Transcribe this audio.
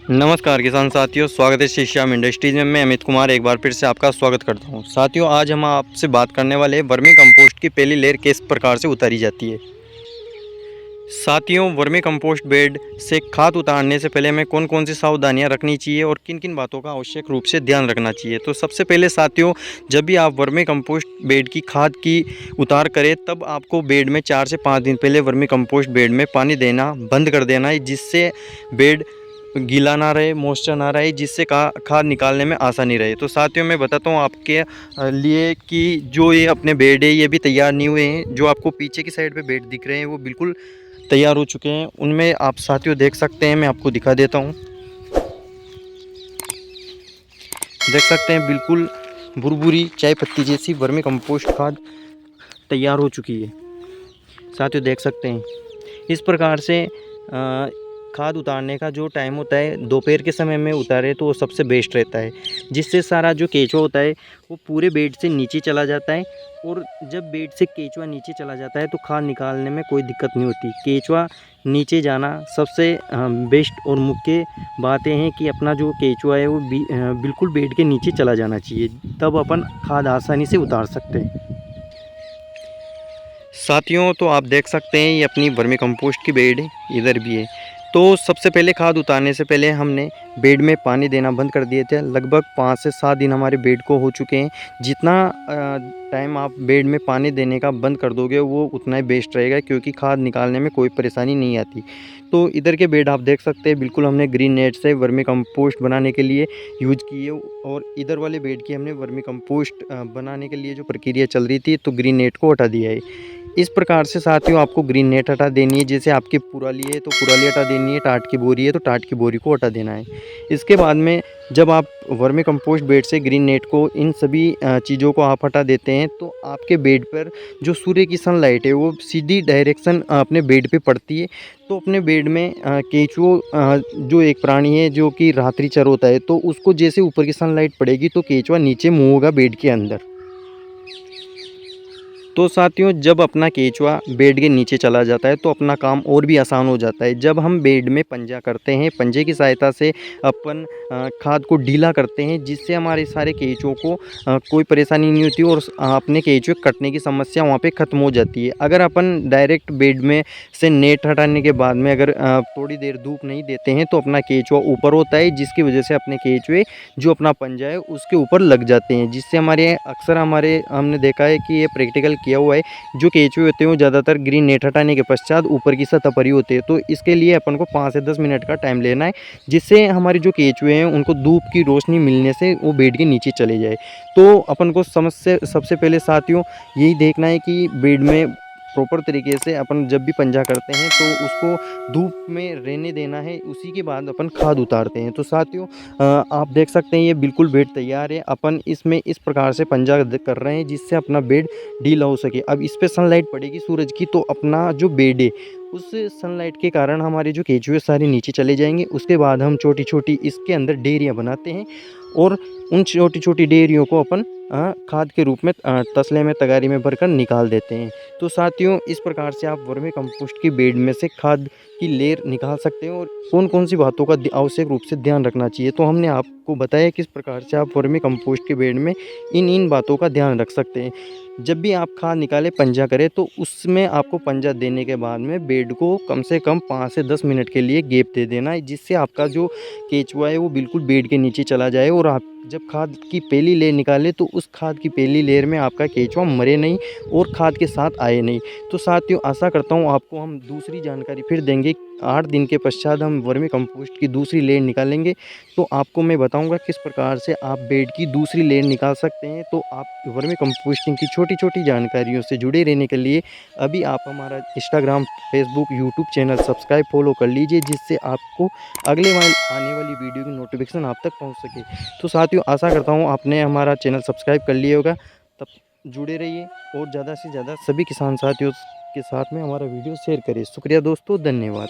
नमस्कार किसान साथियों, स्वागत है श्याम इंडस्ट्रीज में। मैं अमित कुमार एक बार फिर से आपका स्वागत करता हूं। साथियों, आज हम आपसे बात करने वाले हैं वर्मी कंपोस्ट की पहली लेयर किस प्रकार से उतारी जाती है। साथियों, वर्मी कंपोस्ट बेड से खाद उतारने से पहले हमें कौन कौन सी सावधानियां रखनी चाहिए और किन किन बातों का आवश्यक रूप से ध्यान रखना चाहिए। तो सबसे पहले साथियों, जब भी आप वर्मी कंपोस्ट बेड की खाद की उतार करें, तब आपको बेड में 4 से 5 दिन पहले वर्मी कंपोस्ट बेड में पानी देना बंद कर देना है, जिससे बेड गीला ना रहे, मॉइस्चर ना रहे, जिससे खाद निकालने में आसानी रहे। तो साथियों, मैं बताता हूँ आपके लिए कि जो ये अपने बेड है ये भी तैयार नहीं हुए हैं। जो आपको पीछे की साइड पे बेड दिख रहे हैं वो बिल्कुल तैयार हो चुके हैं। उनमें आप साथियों देख सकते हैं, मैं आपको दिखा देता हूँ। देख सकते हैं बिल्कुल भुरभुरी चाय पत्ती जैसी वर्मी कंपोस्ट खाद तैयार हो चुकी है। साथियों देख सकते हैं, इस प्रकार से खाद उतारने का जो टाइम होता है दोपहर के समय में उतारे तो वो सबसे बेस्ट रहता है, जिससे सारा जो केचुआ होता है वो पूरे बेड से नीचे चला जाता है। और जब बेड से केचुआ नीचे चला जाता है तो खाद निकालने में कोई दिक्कत नहीं होती। केचुआ नीचे जाना सबसे बेस्ट और मुख्य बातें हैं कि अपना जो केचुआ है वो बिल्कुल बेड के नीचे चला जाना चाहिए, तब अपन खाद आसानी से उतार सकते हैं। साथियों, तो आप देख सकते हैं ये अपनी वर्मी कंपोस्ट की बेड इधर भी है। तो सबसे पहले खाद उतारने से पहले हमने बेड में पानी देना बंद कर दिए थे। लगभग 5 से 7 दिन हमारे बेड को हो चुके हैं। जितना टाइम आप बेड में पानी देने का बंद कर दोगे वो उतना ही बेस्ट रहेगा, क्योंकि खाद निकालने में कोई परेशानी नहीं आती। तो इधर के बेड आप देख सकते हैं बिल्कुल हमने ग्रीन नेट से वर्मी कंपोस्ट बनाने के लिए यूज किए। और इधर वाले बेड की हमने वर्मी कंपोस्ट बनाने के लिए जो प्रक्रिया चल रही थी तो ग्रीन नेट को हटा दिया है। इस प्रकार से साथियों आपको ग्रीन नेट हटा देनी है। जैसे आपकी पुराली है तो पुराली हटा देनी है, टाट की बोरी है तो टाट की बोरी को हटा देना है। इसके बाद में जब आप वर्मी कंपोस्ट बेड से ग्रीन नेट को, इन सभी चीज़ों को आप हटा देते हैं तो आपके बेड पर जो सूर्य की सनलाइट है वो सीधी डायरेक्शन अपने बेड पे पड़ती है। तो अपने बेड में केंचुआ जो एक प्राणी है जो कि रात्रिचर होता है, तो उसको जैसे ऊपर की सनलाइट पड़ेगी तो केंचुआ नीचे मूव होगा बेड के अंदर। तो साथियों, जब अपना केंचुआ बेड के नीचे चला जाता है तो अपना काम और भी आसान हो जाता है। जब हम बेड में पंजा करते हैं, पंजे की सहायता से अपन खाद को ढीला करते हैं, जिससे हमारे सारे केंचुओं को कोई परेशानी नहीं होती और अपने केंचुए कटने की समस्या वहाँ पे ख़त्म हो जाती है। अगर अपन डायरेक्ट बेड में से नेट हटाने के बाद में अगर थोड़ी देर धूप नहीं देते हैं तो अपना केंचुआ ऊपर होता है, जिसकी वजह से अपने केंचुए जो अपना पंजा है उसके ऊपर लग जाते हैं, जिससे हमने देखा है कि ये प्रैक्टिकल किया हुआ है। जो केंचुए होते हैं वो ज़्यादातर ग्रीन नेट हटाने के पश्चात ऊपर की सतह पर ही होते हैं। तो इसके लिए अपन को 5 से 10 मिनट का टाइम लेना है, जिससे हमारे जो केंचुए हैं उनको धूप की रोशनी मिलने से वो बेड के नीचे चले जाए। तो अपन को सबसे पहले साथियों यही देखना है कि बेड में प्रॉपर तरीके से अपन जब भी पंजा करते हैं तो उसको धूप में रहने देना है, उसी के बाद अपन खाद उतारते हैं। तो साथियों, आप देख सकते हैं ये बिल्कुल बेड तैयार है। अपन इसमें इस प्रकार से पंजा कर रहे हैं जिससे अपना बेड ढीला हो सके। अब इस पे सनलाइट पड़ेगी सूरज की तो अपना जो बेड है उस सनलाइट के कारण हमारे जो केंचुए सारे नीचे चले जाएंगे। उसके बाद हम छोटी छोटी इसके अंदर डेरियाँ बनाते हैं और उन छोटी छोटी डेरियों को अपन खाद के रूप में तसले में, तगारी में भरकर निकाल देते हैं। तो साथियों, इस प्रकार से आप वर्मी कंपोस्ट की बेड में से खाद की लेयर निकाल सकते हैं। और कौन कौन सी बातों का आवश्यक रूप से ध्यान रखना चाहिए तो हमने आपको बताया किस प्रकार से आप वर्मी कंपोस्ट के बेड में इन बातों का ध्यान रख सकते हैं। जब भी आप खाद निकाले पंजा करें तो उसमें आपको पंजा देने के बाद में बेड को कम से कम 5 से 10 मिनट के लिए गैप दे देना है, जिससे आपका जो केंचुआ है वो बिल्कुल बेड के नीचे चला जाए। और आप जब खाद की पहली लेयर निकाले तो उस खाद की पहली लेयर में आपका केंचुआ मरे नहीं और खाद के साथ आए नहीं। तो साथियों, आशा करता हूँ आपको हम दूसरी जानकारी फिर देंगे। 8 दिन के पश्चात हम वर्मी कंपोस्ट की दूसरी लेयर निकालेंगे तो आपको मैं बताऊंगा किस प्रकार से आप बेड की दूसरी लेयर निकाल सकते हैं। तो आप वर्मी कंपोस्टिंग की छोटी छोटी जानकारियों से जुड़े रहने के लिए अभी आप हमारा Instagram, Facebook, YouTube channel subscribe follow कर लीजिए, जिससे आपको आने वाली वीडियो की नोटिफिकेशन आप तक पहुंच सके। तो साथियों, आशा करता हूं आपने हमारा चैनल सब्सक्राइब कर लिया होगा। तब जुड़े रहिए और ज़्यादा से ज़्यादा सभी किसान साथियों के साथ में हमारा वीडियो शेयर करिए। शुक्रिया दोस्तों, धन्यवाद।